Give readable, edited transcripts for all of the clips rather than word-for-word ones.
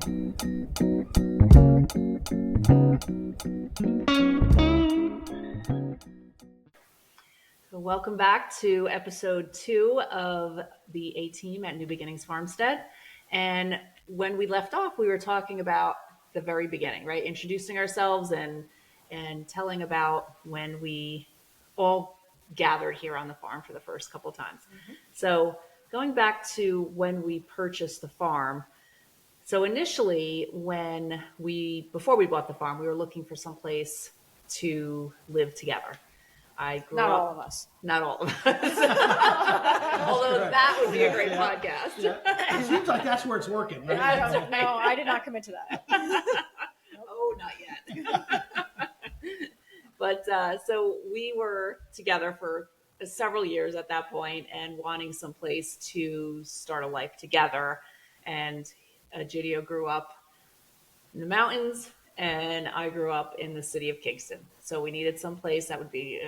Welcome back to episode 2 of the A-Team at New Beginnings Farmstead. And when we left off, we were talking about the very beginning, right? Introducing ourselves and telling about when we all gathered here on the farm for the first couple of times. Mm-hmm. So going back to when we purchased the farm. So initially, before we bought the farm, we were looking for some place to live together. Not all of us. Although that would be a great podcast. Yeah. It seems like that's where it's working. Right? I don't know. I did not commit to that. Oh, not yet. But so we were together for several years at that point and wanting some place to start a life together. And Gidio grew up in the mountains, and I grew up in the city of Kingston. So we needed some place that would be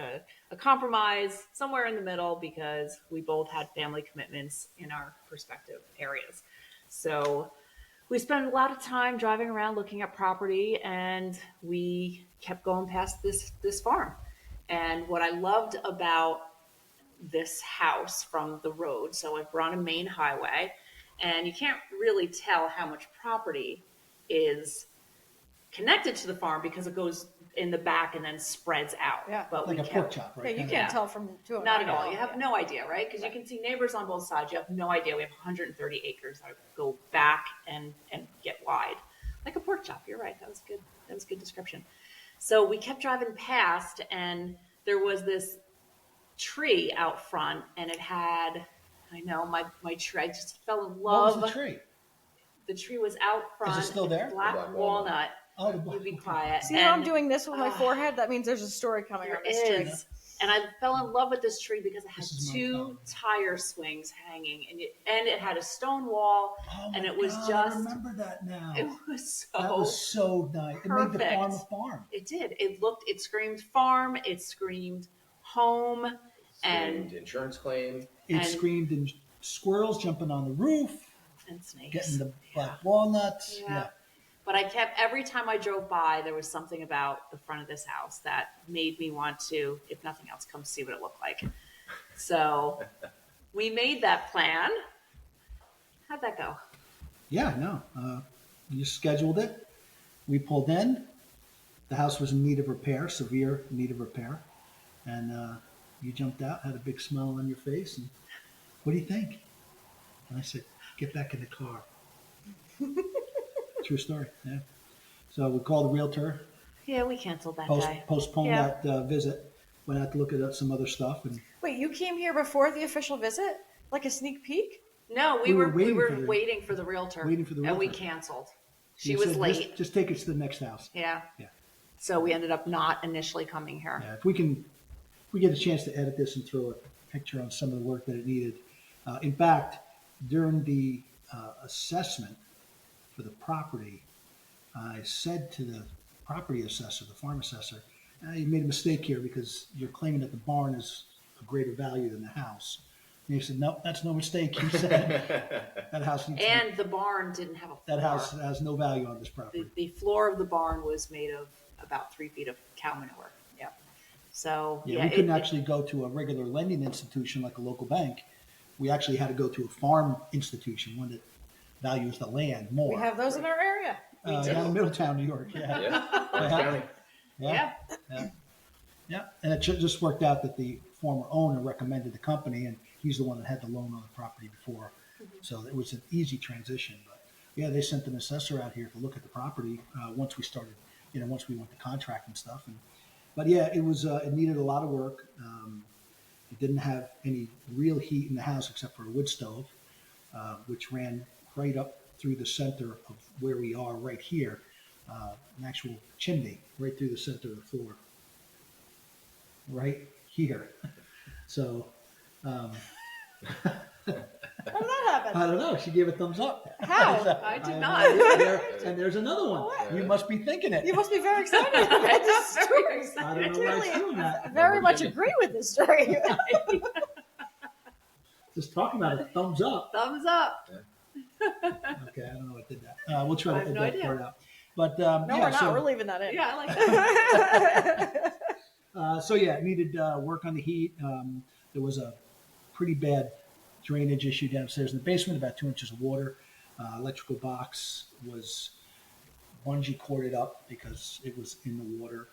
a compromise, somewhere in the middle, because we both had family commitments in our respective areas. So we spent a lot of time driving around looking at property, and we kept going past this farm. And what I loved about this house from the road, so we're on a main highway, and you can't really tell how much property is connected to the farm because it goes in the back and then spreads out. Yeah. But like a pork chop, right? Yeah, you can't tell from 209. Not at all. You have no idea, right? Because you can see neighbors on both sides. You have no idea. We have 130 acres that go back and get wide. Like a pork chop. You're right. That was good. That was a good description. So we kept driving past, and there was this tree out front, and it had, I know, my tree, I just fell in love. What was the tree? The tree was out front. Is it still there? Black walnut. Oh, you be quiet. See how I'm doing this with my forehead? That means there's a story coming on this tree. And I fell in love with this tree because it had 2 tire swings hanging, and it had a stone wall, and it was I remember that now. It was that was so nice. It made the farm a farm. It did. It screamed farm. It screamed home. Screamed insurance claim. It screamed squirrels jumping on the roof. And snakes. Getting the black walnuts. Yeah. But every time I drove by, there was something about the front of this house that made me want to, if nothing else, come see what it looked like. So we made that plan. How'd that go? Yeah, no. You scheduled it. We pulled in. The house was in need of repair, severe need of repair. And you jumped out, had a big smile on your face. And what do you think? And I said, get back in the car. True story, yeah. So we called the realtor. Yeah, we canceled that day. Postponed that visit. Went out to look at some other stuff. And wait, you came here before the official visit? Like a sneak peek? No, we were waiting for the realtor. And we canceled. She was said, late. Just take us to the next house. Yeah. So we ended up not initially coming here. Yeah, if we get a chance to edit this and throw a picture on some of the work that it needed. In fact, during the assessment for the property, I said to the property assessor, the farm assessor, you made a mistake here because you're claiming that the barn is a greater value than the house. And he said, no, that's no mistake. You said that house needs the barn didn't have a floor. That house has no value on this property. The floor of the barn was made of about 3 feet of cow manure. Yeah. So we couldn't actually go to a regular lending institution like a local bank. We actually had to go to a farm institution, one that values the land more. We have those in our area. Down in Middletown, New York. Yeah. And it just worked out that the former owner recommended the company, and he's the one that had the loan on the property before. Mm-hmm. So it was an easy transition. But they sent an assessor out here to look at the property once we started, once we went to contract and stuff. But it was it needed a lot of work. It didn't have any real heat in the house except for a wood stove, which ran right up through the center of where we are right here, an actual chimney right through the center of the floor, right here. So, how did that happen? I don't know. She gave a thumbs up. How? I did not. And there's another one. What? You must be thinking it. You must be very excited about this story. I don't know why it's doing that. I very much agree with this story. Just talking about it. Thumbs up. Thumbs up. Okay, I don't know what did that. We'll try I to have no edit that idea. part out. But No, yeah, we're not. so, We're leaving that in. Yeah, I like that. so yeah, it needed work on the heat. There was a pretty bad drainage issue downstairs in the basement, about 2 inches of water. Electrical box was bungee corded up because it was in the water.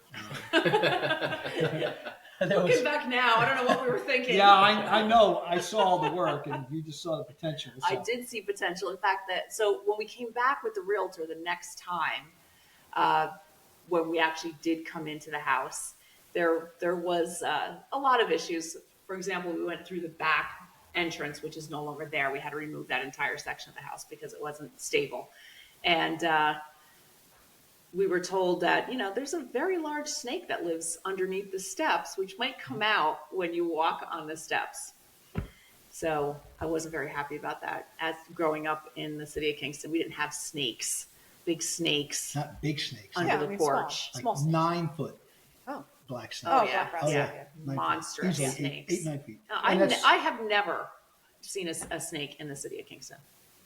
There was- Looking back now, I don't know what we were thinking. yeah, I know. I saw all the work, and you just saw the potential. I So, did see potential. In fact, so when we came back with the realtor the next time, when we actually did come into the house, there was a lot of issues. For example, we went through the back entrance, which is no longer there. We had to remove that entire section of the house because it wasn't stable, and we were told that, there's a very large snake that lives underneath the steps, which might come out when you walk on the steps. So I wasn't very happy about that. As growing up in the city of Kingston, we didn't have snakes, big snakes not big snakes, under Yeah, the I mean, porch. like small snakes. 9 foot Oh, black snake. Oh, Oh, yeah. black rats, Yeah. yeah. 9 feet. Monstrous Easily snakes. 8, 9 feet. I, And that's- I have never seen a snake in the city of Kingston.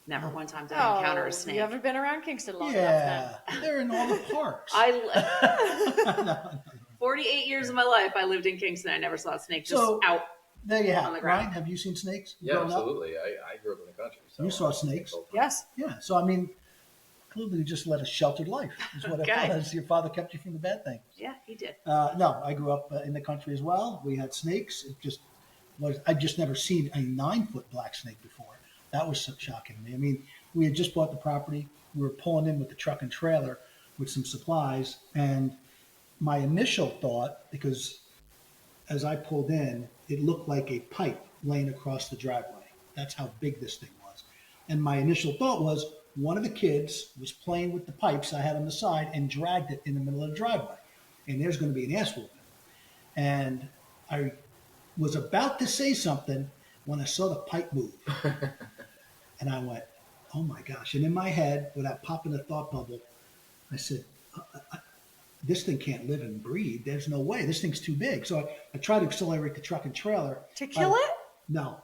Never one time did I encounter a snake. You haven't been around Kingston long enough yeah, then. they're in all the parks. 48 years of my life, I lived in Kingston. I never saw a snake just So- out. There you on have the it. ground. Ryan, have you seen snakes? Yeah, growing up? absolutely. I grew up in the country. So You saw snakes? Yes. Yeah. So I mean, clearly you just led a sheltered life. Is what Okay. it was. Your father kept you from the bad things. Yeah, he did. No, I grew up in the country as well. We had snakes. It just was. I'd just never seen a 9 foot black snake before. That was so shocking to me. I mean, we had just bought the property. We were pulling in with the truck and trailer with some supplies, and my initial thought, because as I pulled in, it looked like a pipe laying across the driveway. That's how big this thing was. And my initial thought was one of the kids was playing with the pipes I had on the side and dragged it in the middle of the driveway. And there's going to be an ass whooping. And I was about to say something when I saw the pipe move. And I went, oh my gosh. And in my head, without popping a thought bubble, I said, this thing can't live and breathe. There's no way. This thing's too big. So I tried to accelerate the truck and trailer. To kill it? No,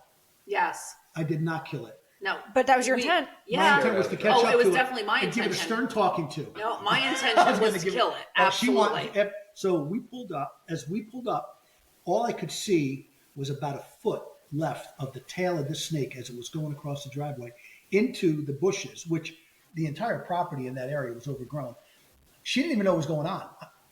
Yes. I did not kill it. No. But that was your We- intent. My Yeah. intent was to catch Oh, up it was to definitely my and give it a intention. stern talking to. No, my I intention was was gonna to give kill it. She Absolutely. so we pulled up. As we pulled up, all I could see was about a foot left of the tail of this snake as it was going across the driveway into the bushes, which the entire property in that area was overgrown. She didn't even know what was going on.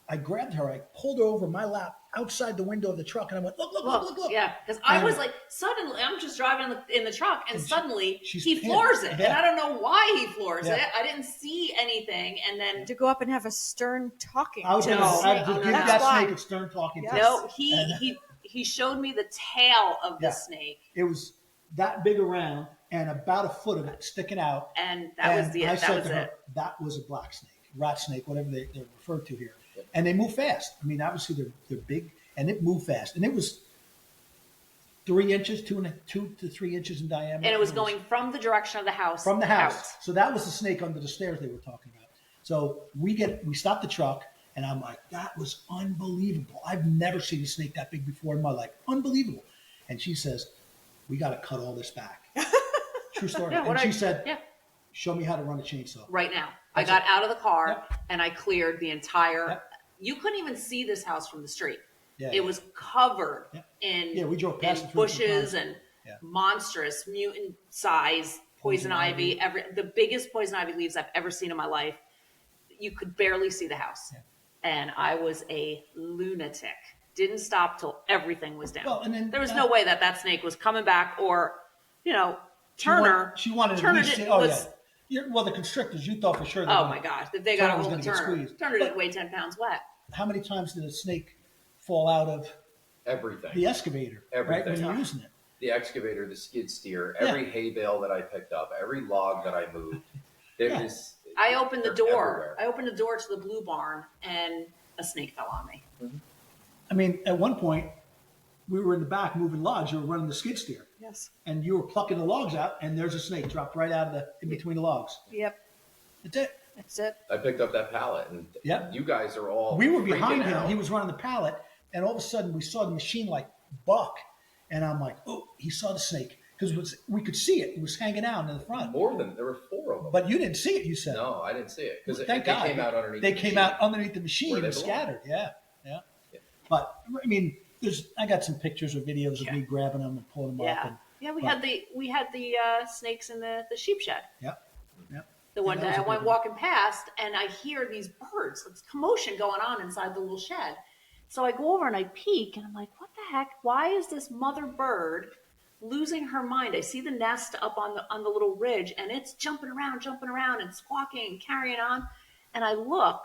I grabbed her. I pulled her over my lap outside the window of the truck, and I went, look. Yeah, because I And- was like, suddenly, I'm just driving in the truck, and suddenly she's he pinned. floors it, and Yeah. I don't know why he floors Yeah. it. I didn't see anything, and then To go up and have a stern talking. I was to going the to snake. give no, that That's why. snake a stern talking to. Yes. no, And- he showed me the tail of the Yeah. snake, It was that big around and about a foot of it sticking out. and that was And the I that said was to her, it. that was a black snake, rat snake, whatever they're referred to here. And they move fast. I mean, obviously they're big, and it moved fast. And it was 3 inches, 2 to 3 inches in diameter. And it was going from the direction of the house. from the house. out. So that was the snake under the stairs they were talking about. So we stop the truck, and I'm like, that was unbelievable. I've never seen a snake that big before in my life. Unbelievable. And she says, we got to cut all this back. True story. Yeah, and she said, yeah, show me how to run a chainsaw. right now. I That's got out of the car Yep. and I cleared the entire. Yep. You couldn't even see this house from the street. Yeah. It was covered Yep. in, Yeah, we drove past in it 3 or 4 bushes times. and Yeah. monstrous mutant size poison ivy. The biggest poison ivy leaves I've ever seen in my life. You could barely see the house, Yeah. and I was a lunatic. Didn't stop till everything was down. Well, and then there was no way that snake was coming back, or She Turner. She wanted to Turner at least did- say, oh, was- yeah. Well, the constrictors, you thought for sure. Oh my gosh! If they got a Turner was hold of gonna get Turner, squeezed. Turner But- didn't weigh 10 pounds wet. How many times did a snake fall out of Everything. the excavator? Right, Everything. when you're using it. The excavator, the skid steer, every hay bale that I picked up, every log that I moved. There Yeah. was. I opened the they're door. everywhere. I opened the door to the blue barn, and a snake fell on me. I mean, at one point, we were in the back moving logs. You were running the skid steer, Yes. and you were plucking the logs out, and there's a snake dropped right out of in between the logs. Yep. That's it. That's it. I picked up that pallet, and Yep. you guys are all. We were freaking behind him. out. He was running the pallet, and all of a sudden we saw the machine like buck, and I'm like, oh, he saw the snake because we could see it. It was hanging out in the front. There were 4 of them. But you didn't see it, you said. No, I didn't see it because Thank they God. came out underneath. They the came machine. out underneath the machine Where they and belong. scattered. Yeah. Yeah. But I mean, I got some pictures or videos of me grabbing them and pulling them up. Yeah. And, Yeah, we but- had the snakes in the sheep shed. Yeah. The one that day was I a went big one. walking past and I hear these birds, it's commotion going on inside the little shed. So I go over and I peek and I'm like, what the heck? Why is this mother bird losing her mind? I see the nest up on the little ridge and it's jumping around and squawking and carrying on. And I look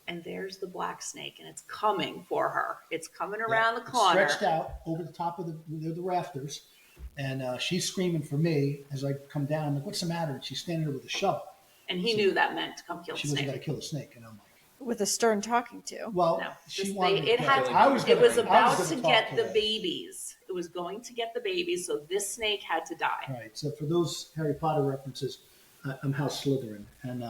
and there's the black snake and it's coming for her. It's coming around the It's corner. stretched out over the top of the rafters. And she's screaming for me as I come down. I'm like, what's the matter? And she's standing there with a shovel. And he knew that meant to come kill the She wasn't snake. going to kill the snake. And I'm like, With a stern talking to. well, No, she this- wanted they- to it kill had. it. I was It gonna- was I about gonna to talk get the that. babies. It was going to get the babies, so this snake had to die. All right. So for those Harry Potter references, I'm House Slytherin, and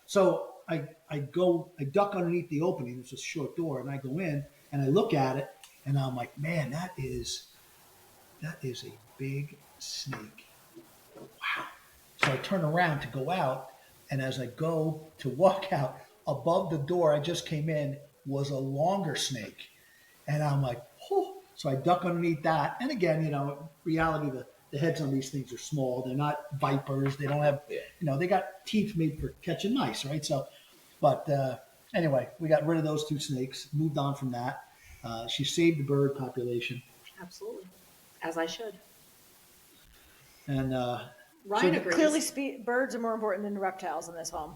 so I duck underneath the opening. It's a short door, and I go in and I look at it, and I'm like, man, that is a big snake. Wow. So I turn around to go out, and as I go to walk out, above the door I just came in was a longer snake, and I'm like, oh. So I duck underneath that, and again, reality, the heads on these things are small. They're not vipers. They don't have, they got teeth made for catching mice, right? So, but anyway, we got rid of those 2 snakes, moved on from that. She saved the bird population. Absolutely, as I should. And Ryan so agrees. Clearly, birds are more important than reptiles in this home.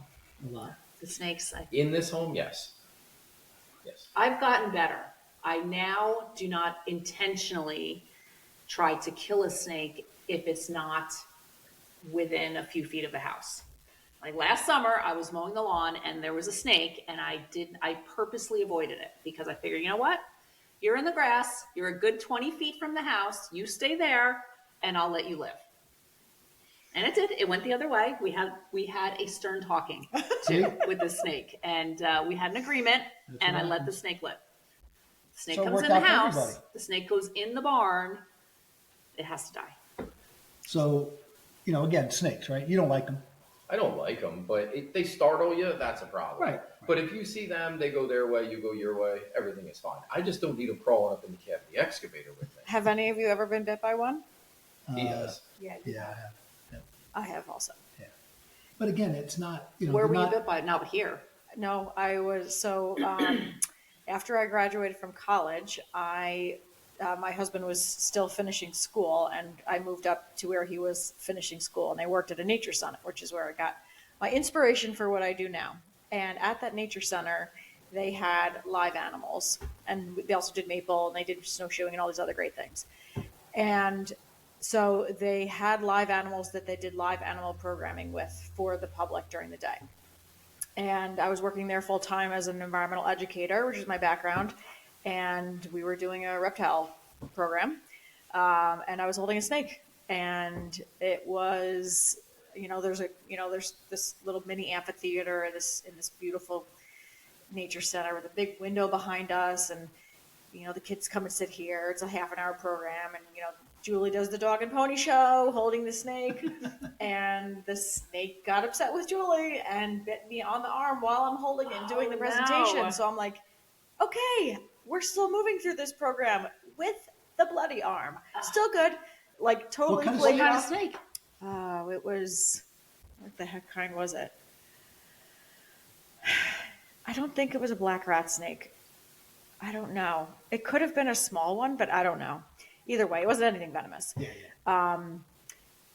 a lot. The snakes. In this home, yes. I've gotten better. I now do not intentionally try to kill a snake if it's not within a few feet of the house. Like last summer, I was mowing the lawn and there was a snake, and I purposely avoided it because I figured, you know what? You're in the grass. You're a good 20 feet from the house. You stay there, and I'll let you live. And it did. It went the other way. We had a stern talking See? with the snake, and we had an agreement. That's And what I let the happens. snake live. The snake So it comes worked in the out for house. everybody. The snake goes in the barn. It has to die. So, again, snakes, right? You don't like them. I don't like them, but if they startle you, that's a problem. Right. But if you see them, they go their way, you go your way, everything is fine. I just don't need them crawling up in the cab of the excavator with me. Have any of you ever been bit by one? He has. Yeah. Yeah, I have. I have also. But again, it's not, Where they're were you not, bit by? Not here. No, I was so. After I graduated from college, my husband was still finishing school, and I moved up to where he was finishing school, and I worked at a nature center, which is where I got my inspiration for what I do now. And at that nature center, they had live animals, and they also did maple, and they did snowshoeing and all these other great things. And so they had live animals that they did live animal programming with for the public during the day. And I was working there full time as an environmental educator, which is my background. And we were doing a reptile program. And I was holding a snake. And it was, there's this little mini amphitheater in this beautiful nature center with a big window behind us. And, the kids come and sit here. It's a half an hour program. And, Julie does the dog and pony show holding the snake. And the snake got upset with Julie and bit me on the arm while I'm holding it and doing the presentation. no. So I'm like, okay, we're still moving through this program with the bloody arm. Still good. Like totally kind of played What it kind of off. snake? It was, what the heck kind was it? I don't think it was a black rat snake. I don't know. It could have been a small one, but I don't know. Either way, it wasn't anything venomous. yeah.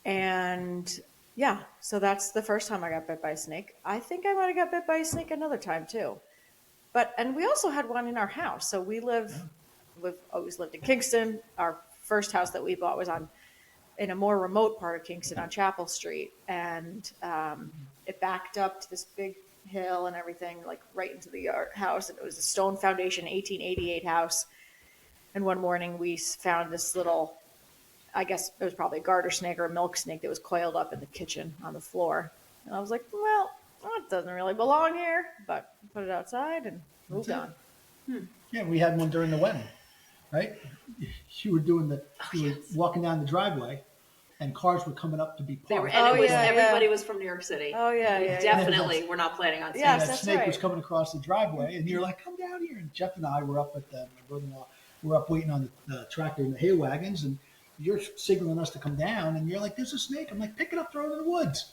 And yeah, so that's the first time I got bit by a snake. I think I might have got bit by a snake another time too. And we also had one in our house. So we've always lived in Kingston. Our first house that we bought was in a more remote part of Kingston on Chapel Street. And it backed up to this big hill and everything, like right into the house. And it was a stone foundation, 1888 house. And one morning we found this little, I guess it was probably a garter snake or a milk snake that was coiled up in the kitchen on the floor. And I was like, well, that doesn't really belong here, but put it outside and moved on. Yeah, we had one during the wedding. right? You were walking down the driveway, and cars were coming up to be They were, parked. and Oh, it was yeah, everybody yeah. was from New York City. Oh, yeah, We yeah, yeah. definitely were not planning on Yes, And that that's snake right. was coming across the driveway, and you're like, "Come down here!" And Jeff and I were up at my brother-in-law. We're up waiting on the tractor and the hay wagons, and you're signaling us to come down, and you're like, "There's a snake." I'm like, "Pick it up, throw it in the woods."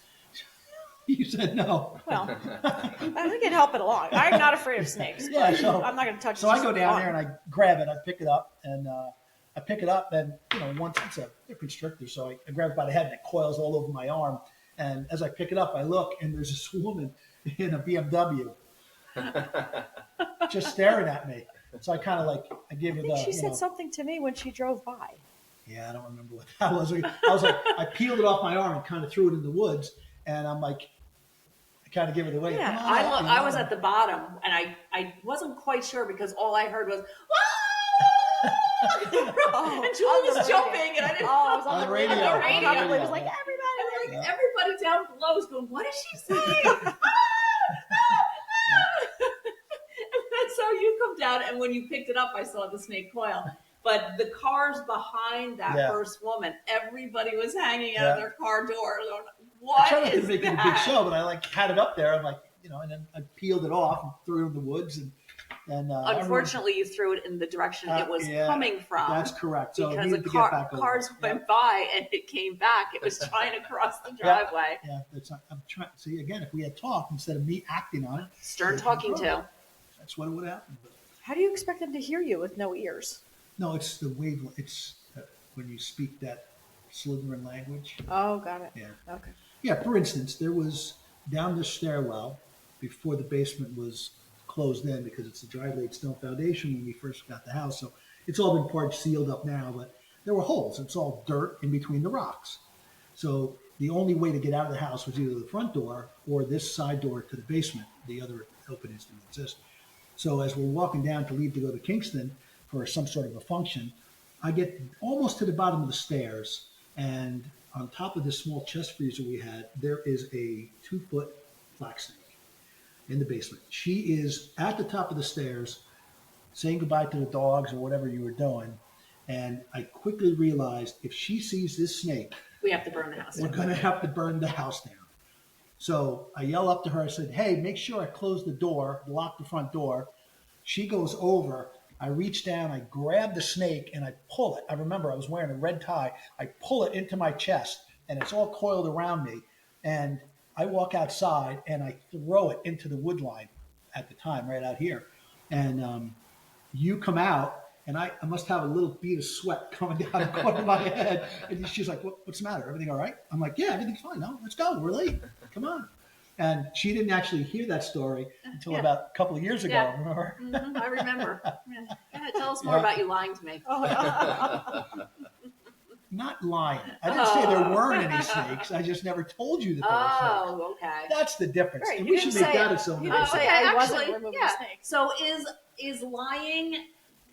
You said no. Well, I think it'd help it along. I'm not afraid of snakes, Yeah, but so I'm not going to touch it. So I just go for down fun. there and I grab it. I pick it up, and once it's a constrictor, so I grab it by the head and it coils all over my arm. And as I pick it up, I look, and there's this woman in a BMW just staring at me. So I kind of I gave her I think the. she said something to me when she drove by. Yeah, I don't remember what that was. I was like, I peeled it off my arm and kind of threw it in the woods, and I'm like, I kind of gave it away. Yeah, Come on up, I was at the bottom, and I wasn't quite sure because all I heard was, and Julie on was the radio. jumping, and I didn't. Oh, it was On on the the radio. radio. On the Probably radio. was like, everybody. And everybody down below was going, "What is she saying?" And so you come down, and when you picked it up, I saw the snake coil. But the cars behind that Yeah. first woman, everybody was hanging out Yeah. of their car door. Going, I what tried not to is make it a big that? show, but I had it up there. I'm like, and then I peeled it off and threw it in the woods. And Unfortunately, you threw it in the direction it was coming from. That's correct. So it Because needed the to get back over. cars went by and it came back. It was trying to cross the driveway. Yeah, that's not, I'm trying. See, again, if we had talked instead of me acting on it, Stern talking to. that's what would happen. But How do you expect them to hear you with no ears? no, it's the wavelength. It's when you speak that Slytherin language. Oh, got it. Yeah. Okay. Yeah, for instance, there was down the stairwell before the basement was closed in because it's a dry laid stone foundation when we first got the house. So it's all been part sealed up now, but there were holes. It's all dirt in between the rocks. So the only way to get out of the house was either the front door or this side door to the basement. The other openings didn't exist. So as we're walking down to leave to go to Kingston for some sort of a function, I get almost to the bottom of the stairs, and on top of this small chest freezer we had, there is a 2-foot black snake in the basement. She is at the top of the stairs saying goodbye to the dogs or whatever you were doing. And I quickly realized if she sees this snake, We have to burn the house we're down. going to have to burn the house down. So I yell up to her. I said, "Hey, make sure I close the door, lock the front door." She goes over. I reach down, I grab the snake, and I pull it. I remember I was wearing a red tie. I pull it into my chest, and it's all coiled around me. And I walk outside, and I throw it into the wood line at the time, right out here. And you come out, and I must have a little bead of sweat coming down the corner of my head. And she's like, "What's the matter? Everything all right?" I'm like, "Yeah, everything's fine. No, let's go. We're late. Come on." And she didn't actually hear that story until Yeah. about a couple of years ago. Yeah. Remember? I remember. Yeah. Go ahead, tell us more Yeah. about you lying to me. Not lying. I didn't say there weren't any snakes. I just never told you that there were snakes. Oh, okay. That's the difference. Right, And you we should didn't make say that it. a cylinder. You didn't say I wasn't removing yeah. snakes. So is lying,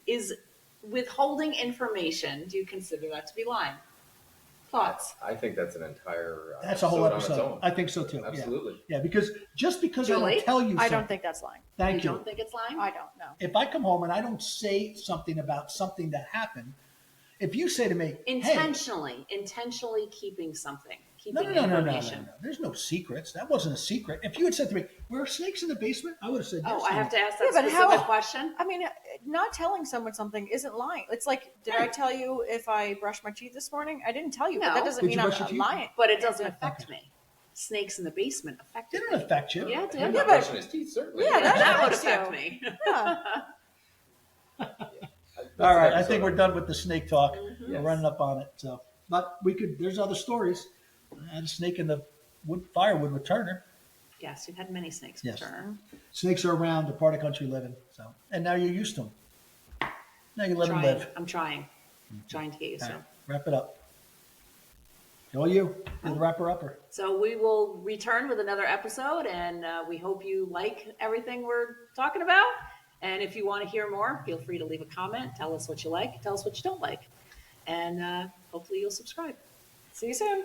is withholding information, do you consider that to be lying? Thoughts? I think that's an entire. That's a whole on its episode. own. I think so too. Absolutely. Yeah, because just because I Julie? don't tell you I something. don't think that's lying. Thank You you. don't think it's lying? I don't know. If I come home and I don't say something about something that happened, if you say to me, "Hey," Intentionally keeping something, no, keeping no, no, no, no, no, information. no. There's no secrets. That wasn't a secret. If you had said to me, "Were snakes in the basement?" I would have said, "Yes." Oh, I have to ask that Yeah, but specific how- question. I mean, not telling someone something isn't lying. It's like, did I tell you if I brushed my teeth this morning? I didn't tell you, but No. that doesn't Did mean you I'm brush your teeth? lying. But it doesn't Yeah. affect me. Snakes in the basement affected Didn't me. affect you. Yeah, it Him did. not but- brushing his teeth, certainly. Yeah, That would affects affect you. me. Yeah. All right, I think we're done with the snake talk. Mm-hmm. We're running up on it. So, but we could. There's other stories. I had a snake in the firewood with Turner. Yes, you've had many snakes Yes. return. Snakes are around. They're part of country living. So, and now you're used to them. Now you let them live. I'm trying to get used All to. right, wrap it up. All you, you're the wrapper upper. So we will return with another episode, and we hope you like everything we're talking about. And if you want to hear more, feel free to leave a comment. Tell us what you like. Tell us what you don't like. And hopefully you'll subscribe. See you soon.